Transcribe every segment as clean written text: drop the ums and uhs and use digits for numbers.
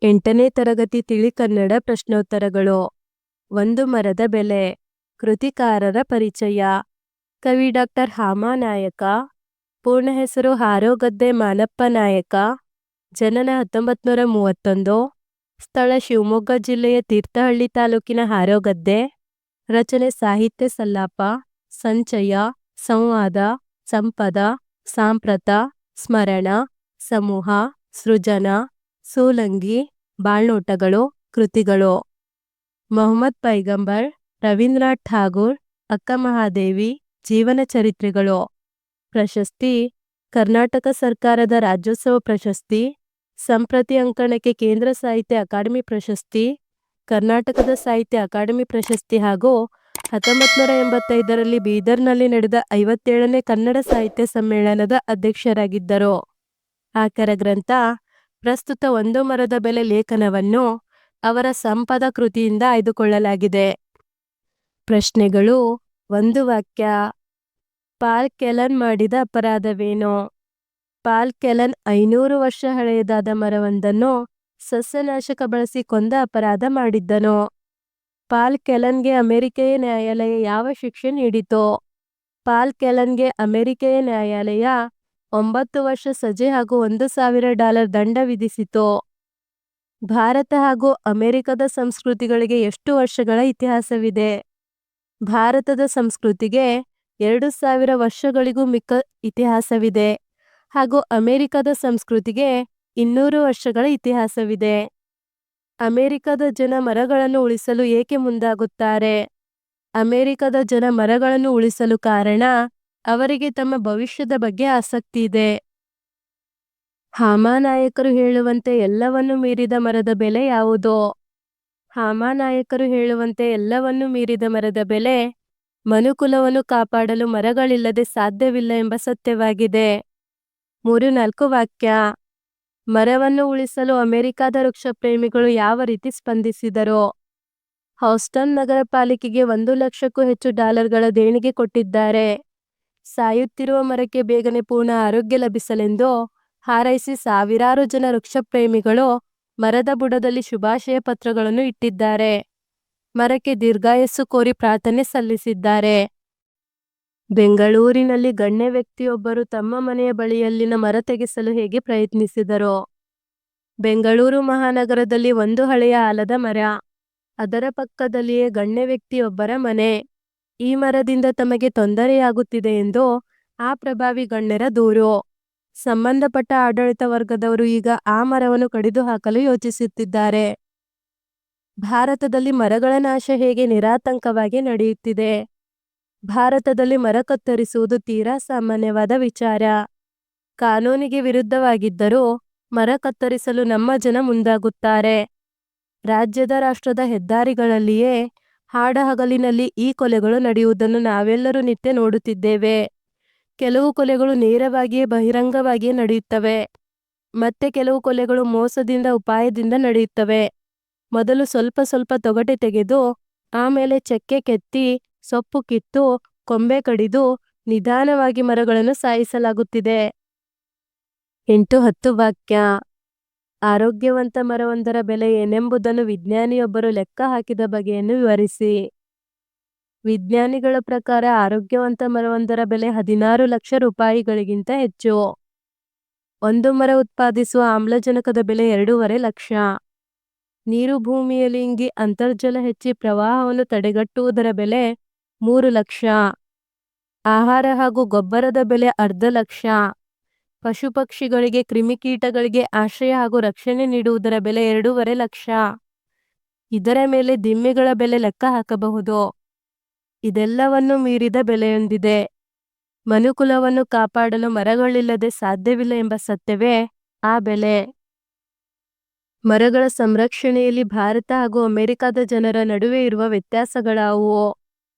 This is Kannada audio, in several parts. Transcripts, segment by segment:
8ನೇ ತರಗತಿ ತಿಳಿ ಕನ್ನಡ ಪ್ರಶ್ನೋತ್ತರಗಳು. ಒಂದು ಮರದ ಬೆಲೆ. ಕೃತಿಕಾರರ ಪರಿಚಯ. ಕವಿ ಡಾಕ್ಟರ್ ಹಾಮಾನಾಯಕ. ಪೂರ್ಣ ಹೆಸರು ಹಾರೋಗದ್ದೆ ಮಾನಪ್ಪ ನಾಯಕ. ಜನನ 1931. ಸ್ಥಳ ಶಿವಮೊಗ್ಗ ಜಿಲ್ಲೆಯ ತೀರ್ಥಹಳ್ಳಿ ತಾಲೂಕಿನ ಹಾರೋಗದ್ದೆ. ರಚನೆ ಸಾಹಿತ್ಯ ಸಲ್ಲಾಪ, ಸಂಚಯ, ಸಂವಾದ, ಸಂಪದ, ಸಾಂಪ್ರತ, ಸ್ಮರಣ, ಸಮೂಹ, ಸೃಜನ, ಸೂಲಂಗಿ, ಬಾಳ್ನೋಟಗಳು, ಕೃತಿಗಳು. ಮೊಹಮ್ಮದ್ ಪೈಗಂಬರ್, ರವೀಂದ್ರನಾಥ್ ಠಾಗೂರ್, ಅಕ್ಕ ಮಹಾದೇವಿ, ಜೀವನ ಚರಿತ್ರೆಗಳು. ಪ್ರಶಸ್ತಿ: ಕರ್ನಾಟಕ ಸರ್ಕಾರದ ರಾಜ್ಯೋತ್ಸವ ಪ್ರಶಸ್ತಿ, ಸಂಪ್ರತಿ ಅಂಕಣಕ್ಕೆ ಕೇಂದ್ರ ಸಾಹಿತ್ಯ ಅಕಾಡೆಮಿ ಪ್ರಶಸ್ತಿ, ಕರ್ನಾಟಕದ ಸಾಹಿತ್ಯ ಅಕಾಡೆಮಿ ಪ್ರಶಸ್ತಿ ಹಾಗೂ 1985ರಲ್ಲಿ ಬೀದರ್ನಲ್ಲಿ ನಡೆದ 57ನೇ ಕನ್ನಡ ಸಾಹಿತ್ಯ ಸಮ್ಮೇಳನದ ಅಧ್ಯಕ್ಷರಾಗಿದ್ದರು. ಆಕರ ಗ್ರಂಥ. ಪ್ರಸ್ತುತ ಒಂದು ಮರದ ಬೆಲೆ ಲೇಖನವನ್ನು ಅವರ ಸಂಪದ ಕೃತಿಯಿಂದ ಆಯ್ದುಕೊಳ್ಳಲಾಗಿದೆ. ಪ್ರಶ್ನೆಗಳು. ಒಂದು ವಾಕ್ಯ. ಪಾಲ್ ಕೆಲನ್ ಮಾಡಿದ ಅಪರಾಧವೇನು? ಪಾಲ್ ಕೆಲನ್ 500 ವರ್ಷ ಹಳೆಯದಾದ ಮರವೊಂದನ್ನು ಸಸ್ಯನಾಶಕ ಬಳಸಿ ಕೊಂದ ಅಪರಾಧ ಮಾಡಿದ್ದನು. ಪಾಲ್ ಕೆಲನ್ಗೆ ಅಮೆರಿಕೆಯ ನ್ಯಾಯಾಲಯ ಯಾವ ಶಿಕ್ಷೆ ನೀಡಿತು? ಪಾಲ್ ಕೆಲನ್ಗೆ ಅಮೆರಿಕೆಯ ನ್ಯಾಯಾಲಯ 9 ವರ್ಷ ಸಜೆ ಹಾಗೂ $1,000 ದಂಡ ವಿಧಿಸಿತು. ಭಾರತ ಹಾಗೂ ಅಮೆರಿಕದ ಸಂಸ್ಕೃತಿಗಳಿಗೆ ಎಷ್ಟು ವರ್ಷಗಳ ಇತಿಹಾಸವಿದೆ? ಭಾರತದ ಸಂಸ್ಕೃತಿಗೆ 2000 ವರ್ಷಗಳಿಗೂ ಮಿಕ್ಕ ಇತಿಹಾಸವಿದೆ ಹಾಗೂ ಅಮೆರಿಕದ ಸಂಸ್ಕೃತಿಗೆ 200 ವರ್ಷಗಳ ಇತಿಹಾಸವಿದೆ. ಅಮೆರಿಕದ ಜನ ಮರಗಳನ್ನು ಉಳಿಸಲು ಏಕೆ ಮುಂದಾಗುತ್ತಾರೆ? ಅಮೆರಿಕದ ಜನ ಮರಗಳನ್ನು ಉಳಿಸಲು ಕಾರಣ ಅವರಿಗೆ ತಮ್ಮ ಭವಿಷ್ಯದ ಬಗ್ಗೆ ಆಸಕ್ತಿ ಇದೆ. ಹಾಮಾನಾಯಕರು ಹೇಳುವಂತೆ ಎಲ್ಲವನ್ನೂ ಮೀರಿದ ಮರದ ಬೆಲೆ ಯಾವುದು? ಹಾಮಾನಾಯಕರು ಹೇಳುವಂತೆ ಎಲ್ಲವನ್ನೂ ಮೀರಿದ ಮರದ ಬೆಲೆ ಮನುಕುಲವನ್ನು ಕಾಪಾಡಲು ಮರಗಳಿಲ್ಲದೆ ಸಾಧ್ಯವಿಲ್ಲ ಎಂಬ ಸತ್ಯವಾಗಿದೆ. 3-4 ವಾಕ್ಯ. ಮರವನ್ನು ಉಳಿಸಲು ಅಮೆರಿಕದ ವೃಕ್ಷಪ್ರೇಮಿಗಳು ಯಾವ ರೀತಿ ಸ್ಪಂದಿಸಿದರು? ಹೌಸ್ಟನ್ ನಗರ ಪಾಲಿಕೆಗೆ $1 ಲಕ್ಷಕ್ಕೂ ಹೆಚ್ಚು ದೇಣಿಗೆ ಕೊಟ್ಟಿದ್ದಾರೆ. ಸಾಯುತ್ತಿರುವ ಮರಕ್ಕೆ ಬೇಗನೆ ಪೂರ್ಣ ಆರೋಗ್ಯ ಲಭಿಸಲೆಂದು ಹಾರೈಸಿ ಸಾವಿರಾರು ಜನ ವೃಕ್ಷಪ್ರೇಮಿಗಳು ಮರದ ಬುಡದಲ್ಲಿ ಶುಭಾಶಯ ಪತ್ರಗಳನ್ನು ಇಟ್ಟಿದ್ದಾರೆ. ಮರಕ್ಕೆ ದೀರ್ಘಾಯಸ್ಸು ಕೋರಿ ಪ್ರಾರ್ಥನೆ ಸಲ್ಲಿಸಿದ್ದಾರೆ. ಬೆಂಗಳೂರಿನಲ್ಲಿ ಗಣ್ಯ ವ್ಯಕ್ತಿಯೊಬ್ಬರು ತಮ್ಮ ಮನೆಯ ಬಳಿಯಲ್ಲಿನ ಮರ ತೆಗೆಸಲು ಹೇಗೆ ಪ್ರಯತ್ನಿಸಿದರು? ಬೆಂಗಳೂರು ಮಹಾನಗರದಲ್ಲಿ ಒಂದು ಹಳೆಯ ಆಲದ ಮರ. ಅದರ ಪಕ್ಕದಲ್ಲಿಯೇ ಗಣ್ಯ ವ್ಯಕ್ತಿಯೊಬ್ಬರ ಮನೆ. ಈ ಮರದಿಂದ ತಮಗೆ ತೊಂದರೆಯಾಗುತ್ತಿದೆ ಎಂದು ಆ ಪ್ರಭಾವಿ ಗಣ್ಯರ ದೂರು. ಸಂಬಂಧಪಟ್ಟ ಆಡಳಿತ ವರ್ಗದವರು ಈಗ ಆ ಮರವನ್ನು ಕಡಿದು ಹಾಕಲು ಯೋಚಿಸುತ್ತಿದ್ದಾರೆ. ಭಾರತದಲ್ಲಿ ಮರಗಳ ನಾಶ ಹೇಗೆ ನಿರಾತಂಕವಾಗಿ ನಡೆಯುತ್ತಿದೆ? ಭಾರತದಲ್ಲಿ ಮರ ಕತ್ತರಿಸುವುದು ತೀರಾ ಸಾಮಾನ್ಯವಾದ ವಿಚಾರ. ಕಾನೂನಿಗೆ ವಿರುದ್ಧವಾಗಿದ್ದರೂ ಮರ ಕತ್ತರಿಸಲು ನಮ್ಮ ಜನ ಮುಂದಾಗುತ್ತಾರೆ. ರಾಷ್ಟ್ರದ ಹೆದ್ದಾರಿಗಳಲ್ಲಿಯೇ ಹಾಡಹಗಲಿನಲ್ಲಿ ಈ ಕೊಲೆಗಳು ನಡೆಯುವುದನ್ನು ನಾವೆಲ್ಲರೂ ನಿತ್ಯ ನೋಡುತ್ತಿದ್ದೇವೆ. ಕೆಲವು ಕೊಲೆಗಳು ನೇರವಾಗಿಯೇ ಬಹಿರಂಗವಾಗಿಯೇ ನಡೆಯುತ್ತವೆ. ಮತ್ತೆ ಕೆಲವು ಕೊಲೆಗಳು ಮೋಸದಿಂದ ಉಪಾಯದಿಂದ ನಡೆಯುತ್ತವೆ. ಮೊದಲು ಸ್ವಲ್ಪ ಸ್ವಲ್ಪ ತೊಗಟೆ ತೆಗೆದು ಆಮೇಲೆ ಚಕ್ಕೆ ಕೆತ್ತಿ ಸೊಪ್ಪು ಕಿತ್ತು ಕೊಂಬೆ ಕಡಿದು ನಿಧಾನವಾಗಿ ಮರಗಳನ್ನು ಸಾಯಿಸಲಾಗುತ್ತಿದೆ. 8-10 ವಾಕ್ಯ. ಆರೋಗ್ಯವಂತ ಮರವೊಂದರ ಬೆಲೆ ಏನೆಂಬುದನ್ನು ವಿಜ್ಞಾನಿಯೊಬ್ಬರು ಲೆಕ್ಕ ಹಾಕಿದ ಬಗೆಯನ್ನು ವಿವರಿಸಿ. ವಿಜ್ಞಾನಿಗಳ ಪ್ರಕಾರ ಆರೋಗ್ಯವಂತ ಮರವೊಂದರ ಬೆಲೆ 16 ಲಕ್ಷ ರೂಪಾಯಿಗಳಿಗಿಂತ ಹೆಚ್ಚು. ಒಂದು ಮರ ಉತ್ಪಾದಿಸುವ ಆಮ್ಲಜನಕದ ಬೆಲೆ 2.5 ಲಕ್ಷ. ನೀರು ಭೂಮಿಯಲ್ಲಿ ಇಂಗಿ ಅಂತರ್ಜಲ ಹೆಚ್ಚಿ ಪ್ರವಾಹವನ್ನು ತಡೆಗಟ್ಟುವುದರ ಬೆಲೆ 3 ಲಕ್ಷ. ಆಹಾರ ಹಾಗೂ ಗೊಬ್ಬರದ ಬೆಲೆ 1/2 ಲಕ್ಷ. ಪಶು ಪಕ್ಷಿಗಳಿಗೆ ಕ್ರಿಮಿಕೀಟಗಳಿಗೆ ಆಶ್ರಯ ಹಾಗೂ ರಕ್ಷಣೆ ನೀಡುವುದರ ಬೆಲೆ 2.5 ಲಕ್ಷ. ಇದರ ಮೇಲೆ ದಿಮ್ಮಿಗಳ ಬೆಲೆ ಲೆಕ್ಕ ಹಾಕಬಹುದು. ಇದೆಲ್ಲವನ್ನೂ ಮೀರಿದ ಬೆಲೆಯೊಂದಿದೆ. ಮನುಕುಲವನ್ನು ಕಾಪಾಡಲು ಮರಗಳಿಲ್ಲದೆ ಸಾಧ್ಯವಿಲ್ಲ ಎಂಬ ಸತ್ಯವೇ ಆ ಬೆಲೆ. ಮರಗಳ ಸಂರಕ್ಷಣೆಯಲ್ಲಿ ಭಾರತ ಹಾಗೂ ಅಮೆರಿಕದ ಜನರ ನಡುವೆ ಇರುವ ವ್ಯತ್ಯಾಸಗಳಾವುವು?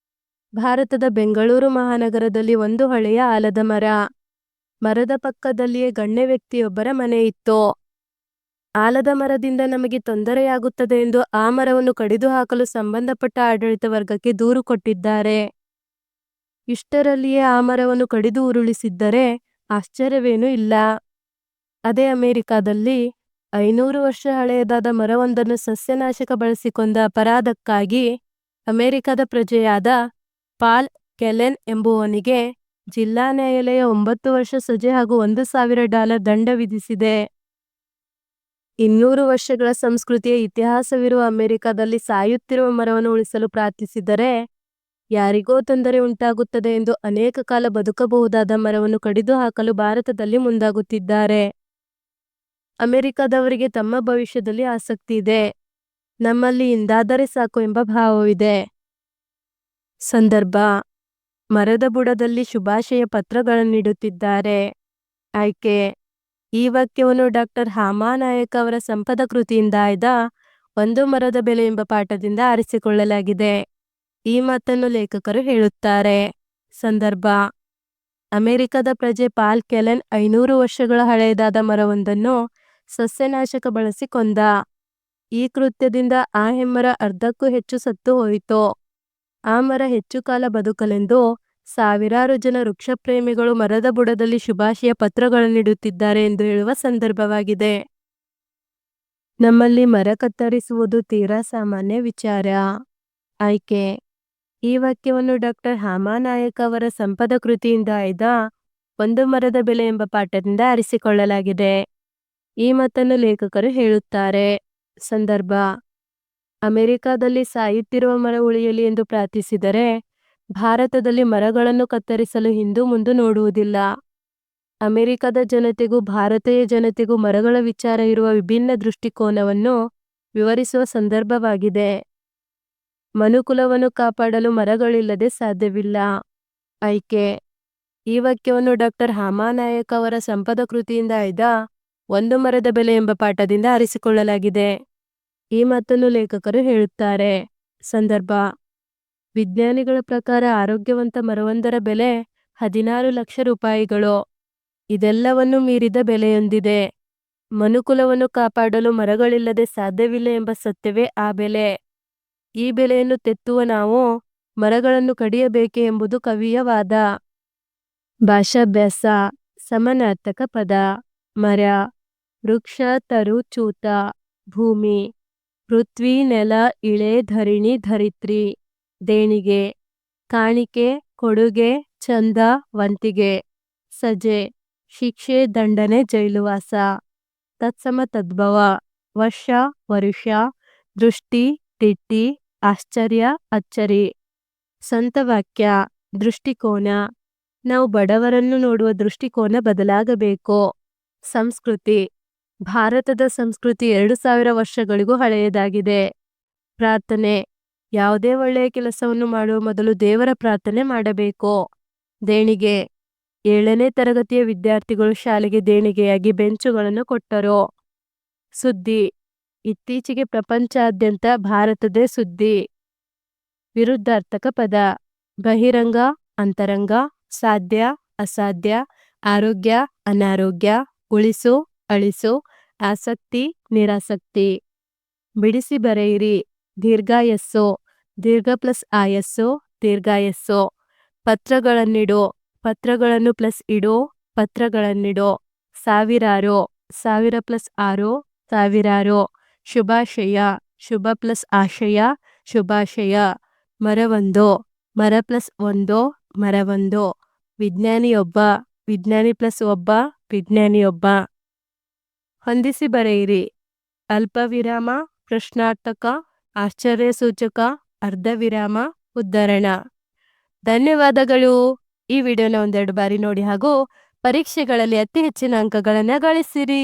ಭಾರತದ ಬೆಂಗಳೂರು ಮಹಾನಗರದಲ್ಲಿ ಒಂದು ಹಳೆಯ ಆಲದ ಮರ. ಮರದ ಪಕ್ಕದಲ್ಲಿಯೇ ಗಣ್ಯ ವ್ಯಕ್ತಿಯೊಬ್ಬರ ಮನೆ ಇತ್ತು. ಆಲದ ಮರದಿಂದ ನಮಗೆ ತೊಂದರೆಯಾಗುತ್ತದೆ ಎಂದು ಆ ಮರವನ್ನು ಕಡಿದು ಹಾಕಲು ಸಂಬಂಧಪಟ್ಟ ಆಡಳಿತ ವರ್ಗಕ್ಕೆ ದೂರು ಕೊಟ್ಟಿದ್ದಾರೆ. ಇಷ್ಟರಲ್ಲಿಯೇ ಆ ಮರವನ್ನು ಕಡಿದು ಉರುಳಿಸಿದ್ದರೆ ಆಶ್ಚರ್ಯವೇನೂ ಇಲ್ಲ. ಅದೇ ಅಮೆರಿಕದಲ್ಲಿ 500 ವರ್ಷ ಹಳೆಯದಾದ ಮರವೊಂದನ್ನು ಸಸ್ಯನಾಶಕ ಬಳಸಿ ಕೊಂದ ಅಪರಾಧಕ್ಕಾಗಿ ಅಮೆರಿಕದ ಪ್ರಜೆಯಾದ ಪಾಲ್ ಕೆಲೆನ್ ಎಂಬುವನಿಗೆ ಜಿಲ್ಲಾ ನ್ಯಾಯಾಲಯ 9 ವರ್ಷ ಸಜೆ ಹಾಗೂ $1,000 ದಂಡ ವಿಧಿಸಿದೆ. 200 ವರ್ಷಗಳ ಸಂಸ್ಕೃತಿಯ ಇತಿಹಾಸವಿರುವ ಅಮೆರಿಕದಲ್ಲಿ ಸಾಯುತ್ತಿರುವ ಮರವನ್ನು ಉಳಿಸಲು ಪ್ರಾರ್ಥಿಸಿದರೆ ಯಾರಿಗೋ ತೊಂದರೆ ಉಂಟಾಗುತ್ತದೆ ಎಂದು ಅನೇಕ ಕಾಲ ಬದುಕಬಹುದಾದ ಮರವನ್ನು ಕಡಿದು ಹಾಕಲು ಭಾರತದಲ್ಲಿ ಮುಂದಾಗುತ್ತಿದ್ದಾರೆ. ಅಮೆರಿಕದವರಿಗೆ ತಮ್ಮ ಭವಿಷ್ಯದಲ್ಲಿ ಆಸಕ್ತಿ ಇದೆ. ನಮ್ಮಲ್ಲಿ ಇಂದಾದರೆ ಸಾಕು ಎಂಬ ಭಾವವಿದೆ. ಸಂದರ್ಭ: ಮರದ ಬುಡದಲ್ಲಿ ಶುಭಾಶಯ ಪತ್ರಗಳನ್ನಿಡುತ್ತಿದ್ದಾರೆ. ಆಯ್ಕೆ: ಈ ವಾಕ್ಯವನ್ನು ಡಾಕ್ಟರ್ ಹಾಮಾನಾಯಕ್ ಅವರ ಸಂಪದ ಕೃತಿಯಿಂದ ಆಯ್ದ ಒಂದು ಮರದ ಬೆಲೆ ಎಂಬ ಪಾಠದಿಂದ ಆರಿಸಿಕೊಳ್ಳಲಾಗಿದೆ. ಈ ಮಾತನ್ನು ಲೇಖಕರು ಹೇಳುತ್ತಾರೆ. ಸಂದರ್ಭ: ಅಮೆರಿಕದ ಪ್ರಜೆ ಪಾಲ್ ಕೆಲೆನ್ 500 ವರ್ಷಗಳ ಹಳೆಯದಾದ ಮರವೊಂದನ್ನು ಸಸ್ಯನಾಶಕ ಬಳಸಿ ಕೊಂದ. ಈ ಕೃತ್ಯದಿಂದ ಆ ಹೆಮ್ಮರ ಅರ್ಧಕ್ಕೂ ಹೆಚ್ಚು ಸತ್ತು ಹೋಯಿತು. ಆ ಮರ ಹೆಚ್ಚು ಕಾಲ ಬದುಕಲೆಂದು ಸಾವಿರಾರು ಜನ ವೃಕ್ಷಪ್ರೇಮಿಗಳು ಮರದ ಬುಡದಲ್ಲಿ ಶುಭಾಶಯ ಪತ್ರಗಳನ್ನಿಡುತ್ತಿದ್ದಾರೆ ಎಂದು ಹೇಳುವ ಸಂದರ್ಭವಾಗಿದೆ. ನಮ್ಮಲ್ಲಿ ಮರ ಕತ್ತರಿಸುವುದು ತೀರಾ ಸಾಮಾನ್ಯ ವಿಚಾರ. ಆಯ್ಕೆ: ಈ ವಾಕ್ಯವನ್ನು ಡಾಕ್ಟರ್ ಹಾಮಾನಾಯಕ್ ಅವರ ಸಂಪದ ಕೃತಿಯಿಂದ ಆಯ್ದ ಒಂದು ಮರದ ಬೆಲೆ ಎಂಬ ಪಾಠದಿಂದ ಆರಿಸಿಕೊಳ್ಳಲಾಗಿದೆ. ಈ ಮಾತನ್ನು ಲೇಖಕರು ಹೇಳುತ್ತಾರೆ. ಸಂದರ್ಭ: ಅಮೆರಿಕದಲ್ಲಿ ಸಾಯುತ್ತಿರುವ ಮರ ಉಳಿಯಲಿ ಎಂದು ಪ್ರಾರ್ಥಿಸಿದರೆ ಭಾರತದಲ್ಲಿ ಮರಗಳನ್ನು ಕತ್ತರಿಸಲು ಹಿಂದು ಮುಂದು ನೋಡುವುದಿಲ್ಲ. ಅಮೆರಿಕದ ಜನತೆಗೂ ಭಾರತೀಯ ಜನತೆಗೂ ಮರಗಳ ವಿಚಾರ ಇರುವ ವಿಭಿನ್ನ ದೃಷ್ಟಿಕೋನವನ್ನು ವಿವರಿಸುವ ಸಂದರ್ಭವಾಗಿದೆ. ಮನುಕುಲವನ್ನು ಕಾಪಾಡಲು ಮರಗಳಿಲ್ಲದೆ ಸಾಧ್ಯವಿಲ್ಲ. ಆಯ್ಕೆ: ಈ ವಾಕ್ಯವನ್ನು ಡಾಕ್ಟರ್ ಹಾಮಾನಾಯಕ್ ಅವರ ಸಂಪದ ಕೃತಿಯಿಂದ ಆಯ್ದ ಒಂದು ಮರದ ಬೆಲೆ ಎಂಬ ಪಾಠದಿಂದ ಆರಿಸಿಕೊಳ್ಳಲಾಗಿದೆ. ಈ ಮಾತನ್ನು ಲೇಖಕರು ಹೇಳುತ್ತಾರೆ. ಸಂದರ್ಭ: ವಿಜ್ಞಾನಿಗಳ ಪ್ರಕಾರ ಆರೋಗ್ಯವಂತ ಮರವೊಂದರ ಬೆಲೆ 16 ಲಕ್ಷ ರೂಪಾಯಿಗಳು. ಇದೆಲ್ಲವನ್ನೂ ಮೀರಿದ ಬೆಲೆಯೊಂದಿದೆ. ಮನುಕುಲವನ್ನು ಕಾಪಾಡಲು ಮರಗಳಿಲ್ಲದೆ ಸಾಧ್ಯವಿಲ್ಲ ಎಂಬ ಸತ್ಯವೇ ಆ ಬೆಲೆ. ಈ ಬೆಲೆಯನ್ನು ತೆತ್ತುವ ನಾವು ಮರಗಳನ್ನು ಕಡಿಯಬೇಕೆ ಎಂಬುದು ಕವಿಯ ವಾದ. ಭಾಷಾಭ್ಯಾಸ: ಸಮಾನಾರ್ಥಕ ಪದ. ಮರ: ವೃಕ್ಷ, ತರು, ಚೂತ. ಭೂಮಿ: ಪೃಥ್ವಿ, ನೆಲ, ಇಳೆ, ಧರಣಿ, ಧರಿತ್ರಿ. ದೇಣಿಗೆ: ಕಾಣಿಕೆ, ಕೊಡುಗೆ, ಚಂದ, ವಂತಿಗೆ. ಸಜೆ: ಶಿಕ್ಷೆ, ದಂಡನೆ, ಜೈಲುವಾಸ. ತತ್ಸಮ ತದ್ಭವ: ವರ್ಷ, ವರುಷ. ದೃಷ್ಟಿ, ತಿಟ್ಟಿ. ಆಶ್ಚರ್ಯ, ಅಚ್ಚರಿ. ಸ್ವಂತ ವಾಕ್ಯ: ದೃಷ್ಟಿಕೋನ: ನಾವು ಬಡವರನ್ನು ನೋಡುವ ದೃಷ್ಟಿಕೋನ ಬದಲಾಗಬೇಕು. ಸಂಸ್ಕೃತಿ: ಭಾರತದ ಸಂಸ್ಕೃತಿ 2000 ವರ್ಷಗಳಿಗೂ ಹಳೆಯದಾಗಿದೆ. ಪ್ರಾರ್ಥನೆ: ಯಾವುದೇ ಒಳ್ಳೆಯ ಕೆಲಸವನ್ನು ಮಾಡುವ ಮೊದಲು ದೇವರ ಪ್ರಾರ್ಥನೆ ಮಾಡಬೇಕು. ದೇಣಿಗೆ: 7ನೇ ತರಗತಿಯ ವಿದ್ಯಾರ್ಥಿಗಳು ಶಾಲೆಗೆ ದೇಣಿಗೆಯಾಗಿ ಬೆಂಚುಗಳನ್ನು ಕೊಟ್ಟರು. ಸುದ್ದಿ: ಇತ್ತೀಚೆಗೆ ಪ್ರಪಂಚಾದ್ಯಂತ ಭಾರತದೇ ಸುದ್ದಿ. ವಿರುದ್ಧಾರ್ಥಕ ಪದ: ಬಹಿರಂಗ, ಅಂತರಂಗ. ಸಾಧ್ಯ, ಅಸಾಧ್ಯ. ಆರೋಗ್ಯ, ಅನಾರೋಗ್ಯ. ಉಳಿಸು, ಅಳಿಸು. ಆಸಕ್ತಿ, ನಿರಾಸಕ್ತಿ. ಬಿಡಿಸಿ ಬರೆಯಿರಿ. ದೀರ್ಘಾಯಸ್ಸು: ದೀರ್ಘ ಪ್ಲಸ್ ಆಯಸ್ಸು, ದೀರ್ಘಾಯಸ್ಸು. ಪತ್ರಗಳನ್ನಿಡು: ಪತ್ರಗಳನ್ನು ಪ್ಲಸ್ ಇಡು, ಪತ್ರಗಳನ್ನಿಡು. ಸಾವಿರಾರು: ಸಾವಿರ ಪ್ಲಸ್ ಆರು, ಸಾವಿರಾರು. ಶುಭಾಶಯ: ಶುಭ ಪ್ಲಸ್ ಆಶಯ, ಶುಭಾಶಯ. ಮರವೊಂದು: ಮರ ಪ್ಲಸ್ ಒಂದು, ಮರವೊಂದು. ವಿಜ್ಞಾನಿಯೊಬ್ಬ: ವಿಜ್ಞಾನಿ ಪ್ಲಸ್ ಒಬ್ಬ, ವಿಜ್ಞಾನಿಯೊಬ್ಬ. ಹೊಂದಿಸಿ ಬರೆಯಿರಿ. ಅಲ್ಪ ವಿರಾಮ, ಪ್ರಶ್ನಾರ್ಥಕ, ಆಶ್ಚರ್ಯಸೂಚಕ, ಅರ್ಧವಿರಾಮ, ಉದ್ಧರಣ. ಧನ್ಯವಾದಗಳು. ಈ ವಿಡಿಯೋನ ಒಂದೆರಡು ಬಾರಿ ನೋಡಿ ಹಾಗೂ ಪರೀಕ್ಷೆಗಳಲ್ಲಿ ಅತಿ ಹೆಚ್ಚಿನ ಅಂಕಗಳನ್ನು ಗಳಿಸಿರಿ.